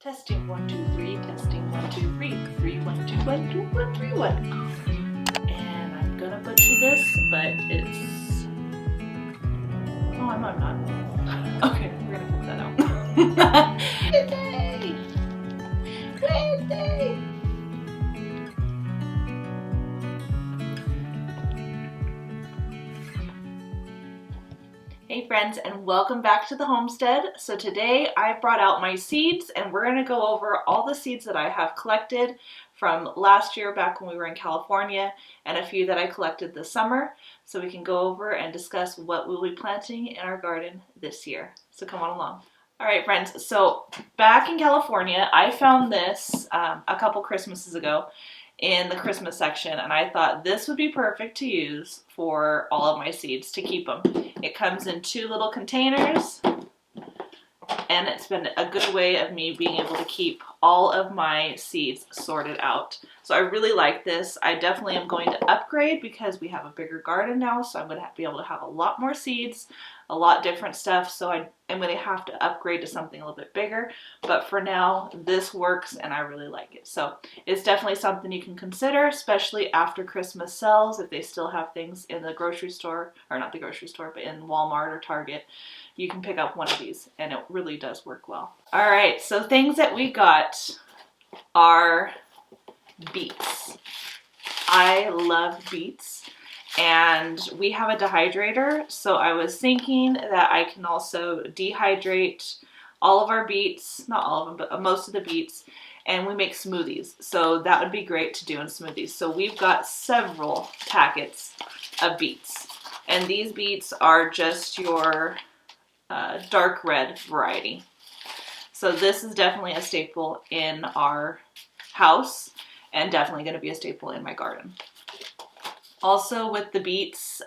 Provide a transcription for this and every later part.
Testing 1 2 3. Testing 1 2 3. 3 1 2 1 2 1 3 1. And I'm gonna butcher this, but it's. Oh, I'm not. Okay, we're gonna cut that out. Wednesday. Wednesday. Hey friends, and welcome back to the homestead. So today I brought out my seeds and we're going to go over all the seeds that I have collected from last year back when we were in California and a few that I collected this summer, so we can go over and discuss what we'll be planting in our garden this year. So come on along. Alright friends, so back in California I found this a couple Christmases ago in the Christmas section, and I thought this would be perfect to use for all of my seeds to keep them. It comes in 2 little containers, and it's been a good way of me being able to keep all of my seeds sorted out. So I really like this. I definitely am going to upgrade because we have a bigger garden now, so I'm going to be able to have a lot more seeds, a lot different stuff, so I'm going to have to upgrade to something a little bit bigger, but for now this works and I really like it. So it's definitely something you can consider, especially after Christmas sells, if they still have things in the grocery store, or not the grocery store, but in Walmart or Target. You can pick up one of these and it really does work well. Alright, so things that we got are beets. I love beets. And we have a dehydrator, so I was thinking that I can also dehydrate all of our beets, not all of them, but most of the beets, and we make smoothies. So that would be great to do in smoothies. So we've got several packets of beets, and these beets are just your dark red variety. So this is definitely a staple in our house and definitely going to be a staple in my garden. Also with the beets,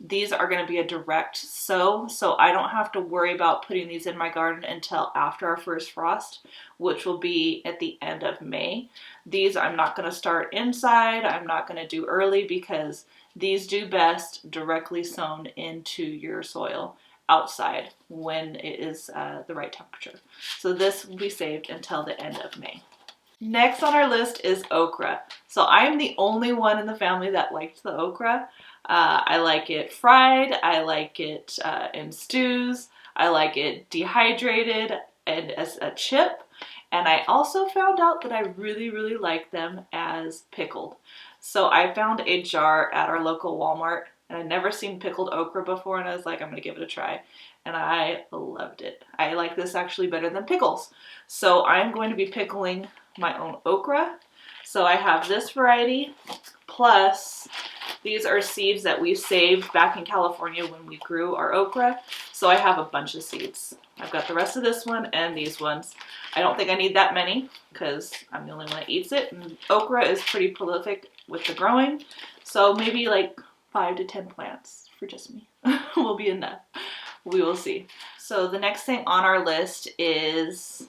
these are going to be a direct sow, so I don't have to worry about putting these in my garden until after our first frost, which will be at the end of May. These I'm not going to start inside, I'm not going to do early, because these do best directly sown into your soil outside when it is the right temperature. So this will be saved until the end of May. Next on our list is okra. So I am the only one in the family that likes the okra. I like it fried, I like it in stews, I like it dehydrated and as a chip, and I also found out that I really like them as pickled. So I found a jar at our local Walmart, and I'd never seen pickled okra before, and I was like, I'm gonna give it a try. And I loved it. I like this actually better than pickles. So I'm going to be pickling my own okra. So I have this variety, plus these are seeds that we saved back in California when we grew our okra. So I have a bunch of seeds. I've got the rest of this one and these ones. I don't think I need that many because I'm the only one that eats it. And okra is pretty prolific with the growing. So maybe like 5 to 10 plants for just me will be enough. We will see. So the next thing on our list is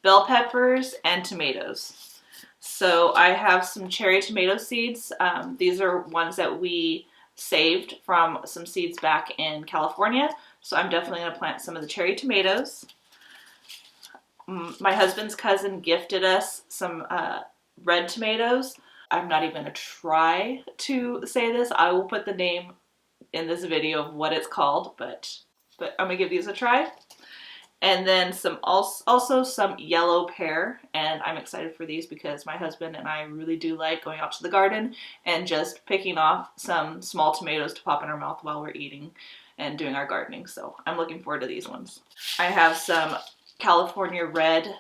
bell peppers and tomatoes. So I have some cherry tomato seeds. These are ones that we saved from some seeds back in California. So I'm definitely going to plant some of the cherry tomatoes. My husband's cousin gifted us some red tomatoes. I'm not even going to try to say this. I will put the name in this video of what it's called, but I'm going to give these a try. And then also some yellow pear, and I'm excited for these because my husband and I really do like going out to the garden and just picking off some small tomatoes to pop in our mouth while we're eating and doing our gardening. So I'm looking forward to these ones. I have some California red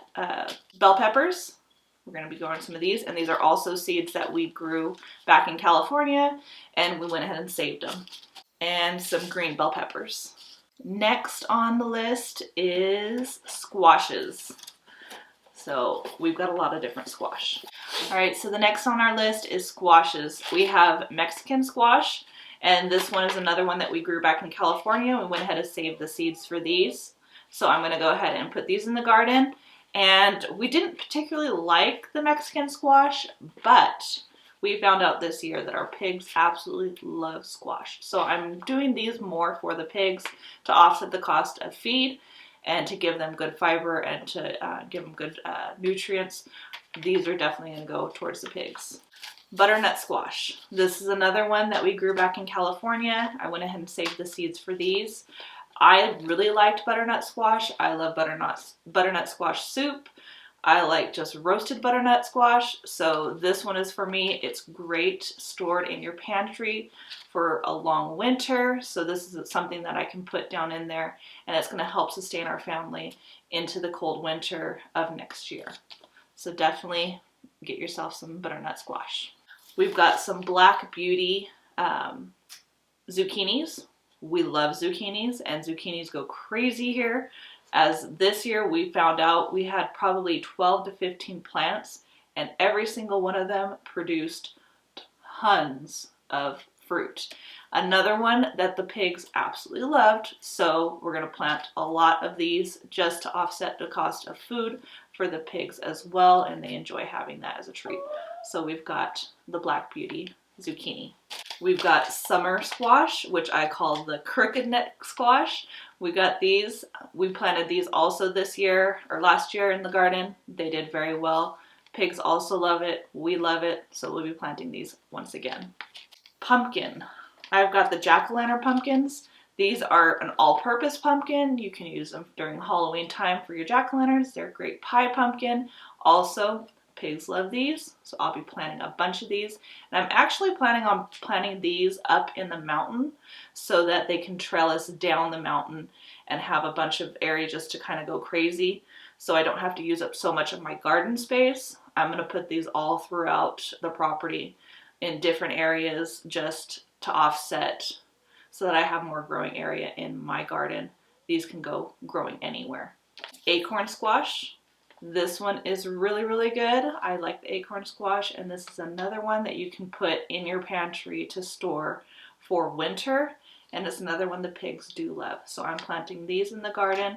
bell peppers. We're going to be growing some of these, and these are also seeds that we grew back in California, and we went ahead and saved them. And some green bell peppers. Next on the list is squashes. So we've got a lot of different squash. Alright, so the next on our list is squashes. We have Mexican squash, and this one is another one that we grew back in California. We went ahead and saved the seeds for these. So I'm going to go ahead and put these in the garden. And we didn't particularly like the Mexican squash, but we found out this year that our pigs absolutely love squash. So I'm doing these more for the pigs to offset the cost of feed. and to give them good fiber and to give them good nutrients, these are definitely going to go towards the pigs. Butternut squash. This is another one that we grew back in California. I went ahead and saved the seeds for these. I really liked butternut squash. I love butternut squash soup. I like just roasted butternut squash. So this one is for me. It's great stored in your pantry for a long winter. So this is something that I can put down in there, and it's going to help sustain our family into the cold winter of next year. So definitely get yourself some butternut squash. We've got some Black Beauty zucchinis. We love zucchinis, and zucchinis go crazy here. As this year we found out we had probably 12 to 15 plants, and every single one of them produced tons of fruit. Another one that the pigs absolutely loved, so we're going to plant a lot of these just to offset the cost of food for the pigs as well, and they enjoy having that as a treat. So we've got the Black Beauty zucchini. We've got summer squash, which I call the crooked neck squash. We got these. We planted these also this year or last year in the garden. They did very well. Pigs also love it. We love it. So we'll be planting these once again. Pumpkin. I've got the jack-o'-lantern pumpkins. These are an all-purpose pumpkin. You can use them during Halloween time for your jack-o'-lanterns. They're a great pie pumpkin. Also, pigs love these, so I'll be planting a bunch of these. And I'm actually planning on planting these up in the mountain so that they can trellis down the mountain and have a bunch of area just to kind of go crazy, so I don't have to use up so much of my garden space. I'm going to put these all throughout the property in different areas just to offset so that I have more growing area in my garden. These can go growing anywhere. Acorn squash. This one is really, really good. I like the acorn squash, and this is another one that you can put in your pantry to store for winter, and it's another one the pigs do love. So I'm planting these in the garden,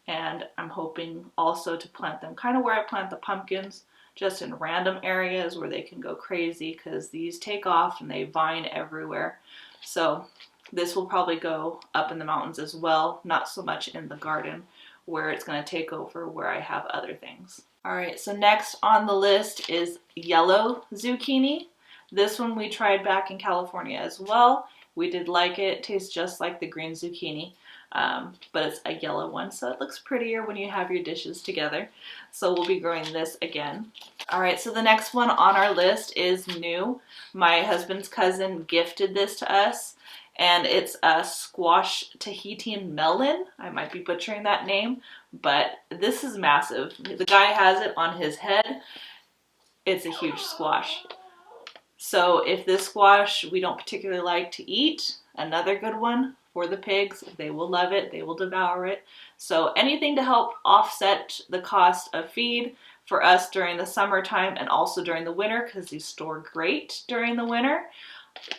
and I'm hoping also to plant them kind of where I plant the pumpkins, just in random areas where they can go crazy, because these take off and they vine everywhere. So this will probably go up in the mountains as well, not so much in the garden where it's going to take over where I have other things. All right, so next on the list is yellow zucchini. This one we tried back in California as well. We did like it. It tastes just like the green zucchini, but it's a yellow one, so it looks prettier when you have your dishes together. So we'll be growing this again. All right, so the next one on our list is new. My husband's cousin gifted this to us, and it's a squash Tahitian melon. I might be butchering that name, but this is massive. The guy has it on his head. It's a huge squash. So if this squash we don't particularly like to eat, another good one for the pigs. They will love it. They will devour it. So anything to help offset the cost of feed for us during the summertime and also during the winter, because these store great during the winter,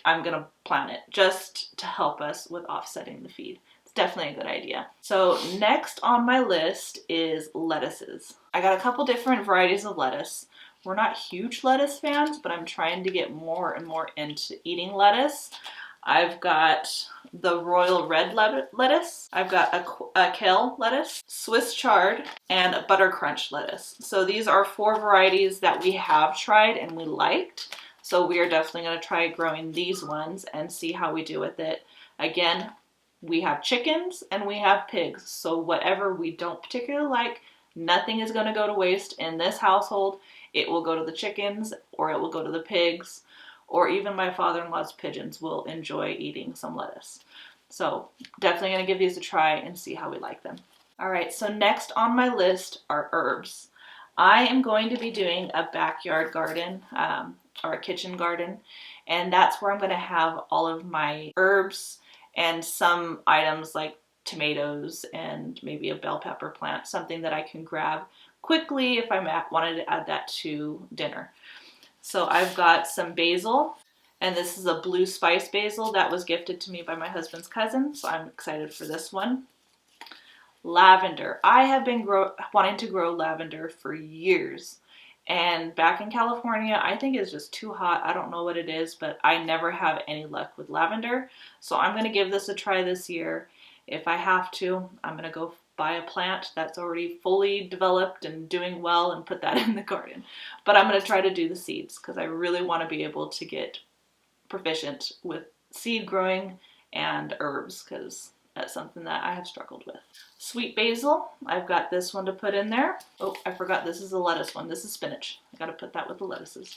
I'm going to plant it just to help us with offsetting the feed. It's definitely a good idea. So next on my list is lettuces. I got a couple different varieties of lettuce. We're not huge lettuce fans, but I'm trying to get more and more into eating lettuce. I've got the royal red lettuce. I've got a kale lettuce, Swiss chard, and a butter crunch lettuce. So these are 4 varieties that we have tried and we liked. So we are definitely going to try growing these ones and see how we do with it. Again, we have chickens and we have pigs. So whatever we don't particularly like, nothing is going to go to waste in this household. It will go to the chickens, or it will go to the pigs, or even my father-in-law's pigeons will enjoy eating some lettuce. So definitely going to give these a try and see how we like them. All right, so next on my list are herbs. I am going to be doing a backyard garden, or a kitchen garden, and that's where I'm going to have all of my herbs and some items like tomatoes and maybe a bell pepper plant, something that I can grab quickly if I wanted to add that to dinner. So I've got some basil, and this is a blue spice basil that was gifted to me by my husband's cousin, so I'm excited for this one. Lavender. I have been wanting to grow lavender for years, and back in California, I think it's just too hot. I don't know what it is, but I never have any luck with lavender, so I'm going to give this a try this year. If I have to, I'm going to go buy a plant that's already fully developed and doing well and put that in the garden. But I'm going to try to do the seeds because I really want to be able to get proficient with seed growing and herbs because that's something that I have struggled with. Sweet basil, I've got this one to put in there. Oh, I forgot this is a lettuce one. This is spinach. I got to put that with the lettuces.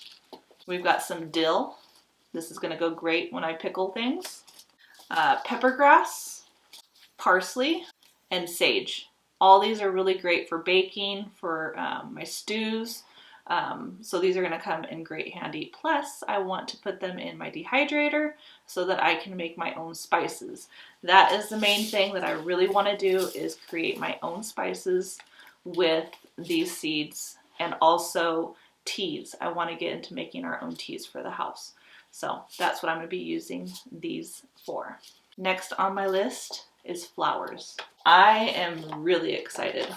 We've got some dill. This is going to go great when I pickle things. Pepper grass, parsley, and sage. All these are really great for baking, for my stews. So these are going to come in great handy. Plus, I want to put them in my dehydrator so that I can make my own spices. That is the main thing that I really want to do, is create my own spices with these seeds, and also teas. I want to get into making our own teas for the house. So that's what I'm going to be using these for. Next on my list is flowers. I am really excited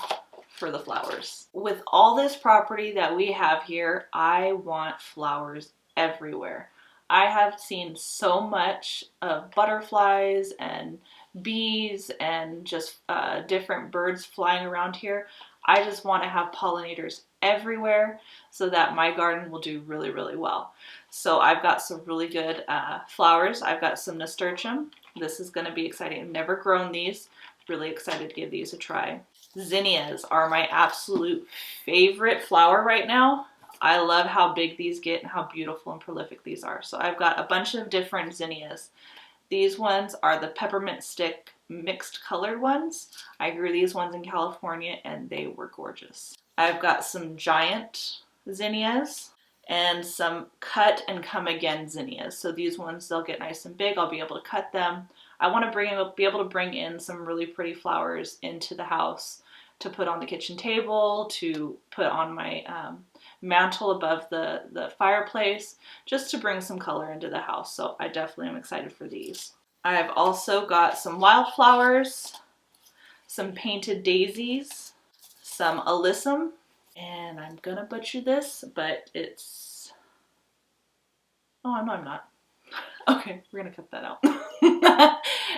for the flowers. With all this property that we have here, I want flowers everywhere. I have seen so much of butterflies and bees and just different birds flying around here. I just want to have pollinators everywhere so that my garden will do really, really well. So I've got some really good flowers. I've got some nasturtium. This is going to be exciting. I've never grown these. Really excited to give these a try. Zinnias are my absolute favorite flower right now. I love how big these get and how beautiful and prolific these are. So I've got a bunch of different zinnias. These ones are the peppermint stick mixed colored ones. I grew these ones in California and they were gorgeous. I've got some giant zinnias and some cut and come again zinnias. So these ones, they'll get nice and big. I'll be able to cut them. I want to be able to bring in some really pretty flowers into the house to put on the kitchen table, to put on my mantle above the fireplace, just to bring some color into the house. So I definitely am excited for these. I've also got some wildflowers, some painted daisies, some alyssum, and I'm gonna butcher this, but it's, oh, no, I'm not. Okay, we're gonna cut that out.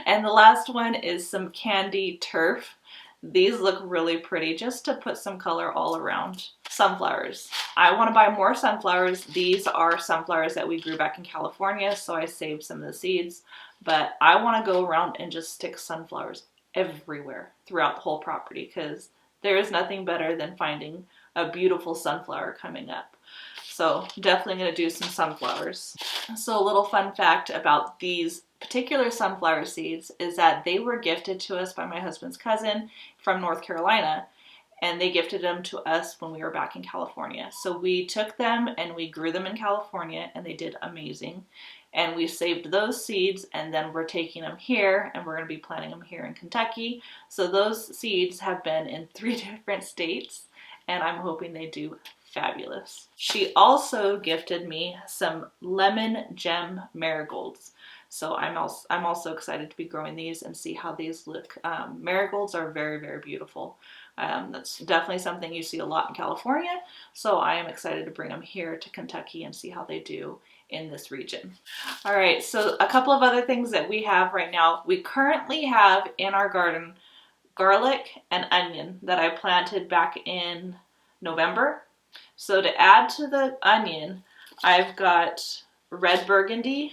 And the last one is some candy turf. These look really pretty, just to put some color all around. Sunflowers. I want to buy more sunflowers. These are sunflowers that we grew back in California, so I saved some of the seeds. But I want to go around and just stick sunflowers everywhere throughout the whole property, because there is nothing better than finding a beautiful sunflower coming up. So definitely going to do some sunflowers. So a little fun fact about these particular sunflower seeds is that they were gifted to us by my husband's cousin from North Carolina, and they gifted them to us when we were back in California. So we took them and we grew them in California, and they did amazing. And we saved those seeds, and then we're taking them here, and we're going to be planting them here in Kentucky. So those seeds have been in 3 different states, and I'm hoping they do fabulous. She also gifted me some lemon gem marigolds. So I'm also excited to be growing these and see how these look. Marigolds are very, very beautiful. That's definitely something you see a lot in California. So I am excited to bring them here to Kentucky and see how they do in this region. All right, so a couple of other things that we have right now. We currently have in our garden garlic and onion that I planted back in November. So to add to the onion, I've got red burgundy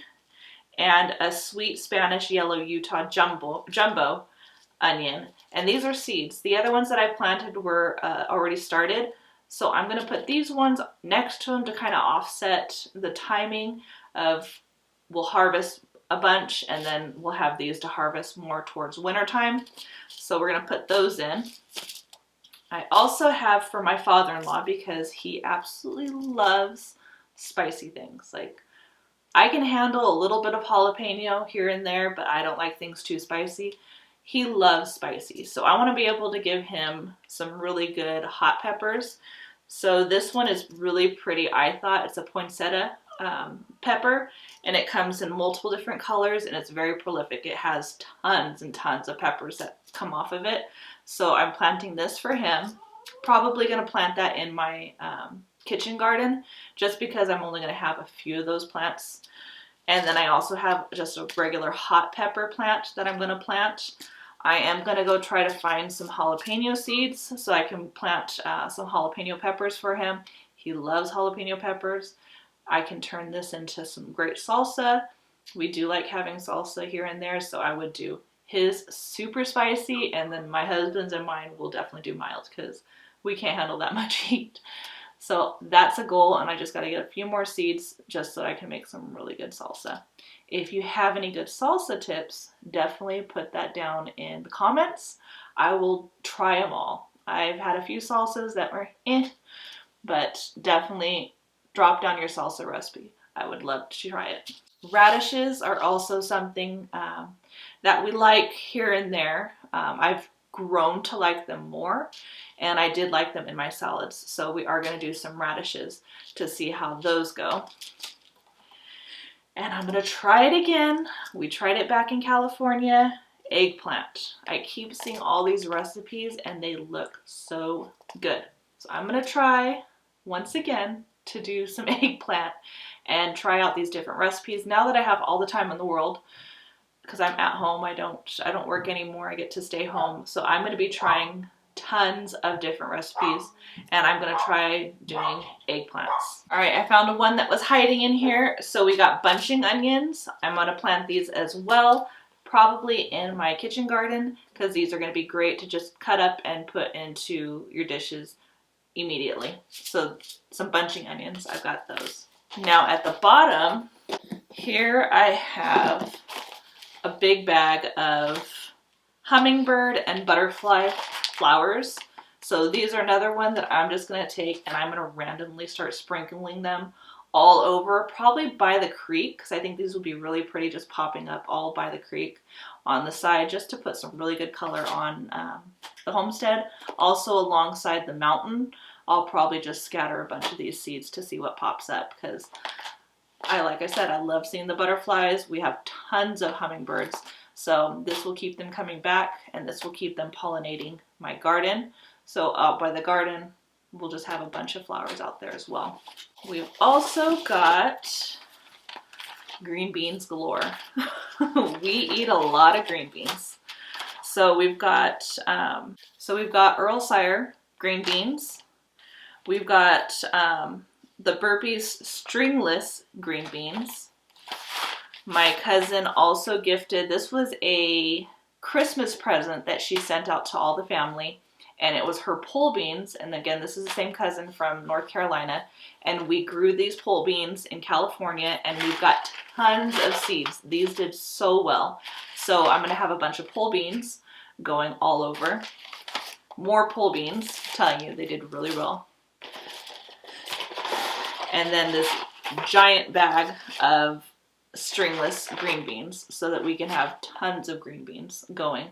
and a sweet Spanish yellow Utah jumbo onion. And these are seeds. The other ones that I planted were already started. So I'm going to put these ones next to them to kind of offset the timing of, we'll harvest a bunch and then we'll have these to harvest more towards winter time. So we're going to put those in. I also have for my father-in-law, because he absolutely loves spicy things. Like, I can handle a little bit of jalapeno here and there, but I don't like things too spicy. He loves spicy. So I want to be able to give him some really good hot peppers. So this one is really pretty, I thought. It's a poinsettia pepper, and it comes in multiple different colors, and it's very prolific. It has tons and tons of peppers that come off of it. So I'm planting this for him. Probably going to plant that in my kitchen garden, just because I'm only going to have a few of those plants. And then I also have just a regular hot pepper plant that I'm going to plant. I am going to go try to find some jalapeno seeds so I can plant some jalapeno peppers for him. He loves jalapeno peppers. I can turn this into some great salsa. We do like having salsa here and there, so I would do his super spicy, and then my husband's and mine will definitely do mild because we can't handle that much heat. So that's a goal, and I just got to get a few more seeds just so I can make some really good salsa. If you have any good salsa tips, definitely put that down in the comments. I will try them all. I've had a few salsas that were but definitely drop down your salsa recipe. I would love to try it. Radishes are also something that we like here and there. I've grown to like them more, and I did like them in my salads. So we are going to do some radishes to see how those go. And I'm going to try it again. We tried it back in California. Eggplant. I keep seeing all these recipes and they look so good. So I'm going to try once again to do some eggplant and try out these different recipes. Now that I have all the time in the world, because I'm at home, I don't work anymore. I get to stay home. So I'm going to be trying tons of different recipes, and I'm going to try doing eggplants. All right, I found one that was hiding in here. So we got bunching onions. I'm going to plant these as well, probably in my kitchen garden, because these are going to be great to just cut up and put into your dishes immediately. So some bunching onions, I've got those. Now at the bottom here I have a big bag of hummingbird and butterfly flowers. So these are another one that I'm just going to take and I'm going to randomly start sprinkling them all over, probably by the creek, because I think these will be really pretty just popping up all by the creek on the side, just to put some really good color on the homestead. Also alongside the mountain, I'll probably just scatter a bunch of these seeds to see what pops up, because like I said, I love seeing the butterflies. We have tons of hummingbirds, so this will keep them coming back, and this will keep them pollinating my garden. So out by the garden, we'll just have a bunch of flowers out there as well. We've also got green beans galore. We eat a lot of green beans. So we've got Earl Sire green beans. We've got the Burpees stringless green beans. My cousin also gifted, this was a Christmas present that she sent out to all the family, and it was her pole beans. And again, this is the same cousin from North Carolina, and we grew these pole beans in California, and we've got tons of seeds. These did so well. So I'm gonna have a bunch of pole beans going all over. More pole beans, I'm telling you, they did really well. And then this giant bag of stringless green beans so that we can have tons of green beans going.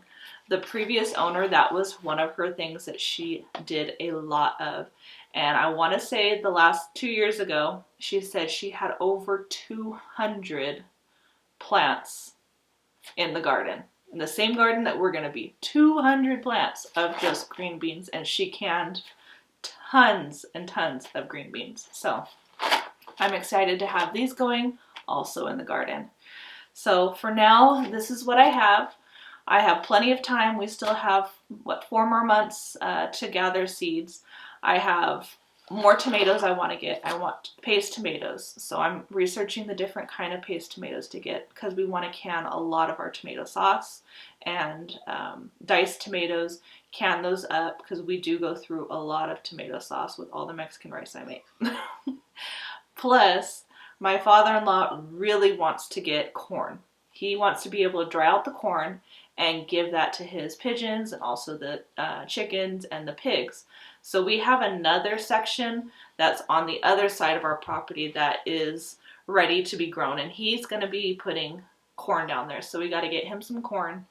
The previous owner, that was one of her things that she did a lot of. And I want to say the last 2 years ago, she said she had over 200 plants in the garden. In the same garden that we're going to be. 200 plants of just green beans, and she canned tons and tons of green beans. So I'm excited to have these going also in the garden. So for now, this is what I have. I have plenty of time. We still have, 4 more months to gather seeds. I have more tomatoes I want to get. I want paste tomatoes. So I'm researching the different kind of paste tomatoes to get, because we want to can a lot of our tomato sauce and diced tomatoes, can those up, because we do go through a lot of tomato sauce with all the Mexican rice I make. Plus, my father-in-law really wants to get corn. He wants to be able to dry out the corn and give that to his pigeons and also the chickens and the pigs. So we have another section that's on the other side of our property that is ready to be grown, and he's going to be putting corn down there. So we got to get him some corn,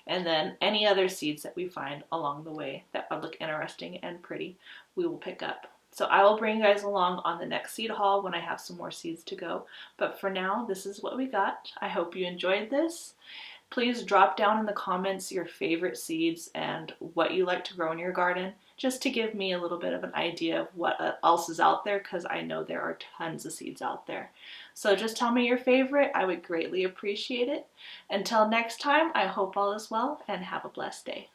and then any other seeds that we find along the way that would look interesting and pretty, we will pick up. So I will bring you guys along on the next seed haul when I have some more seeds to go. But for now, this is what we got. I hope you enjoyed this. Please drop down in the comments your favorite seeds and what you like to grow in your garden, just to give me a little bit of an idea of what else is out there, because I know there are tons of seeds out there. So just tell me your favorite. I would greatly appreciate it. Until next time, I hope all is well and have a blessed day.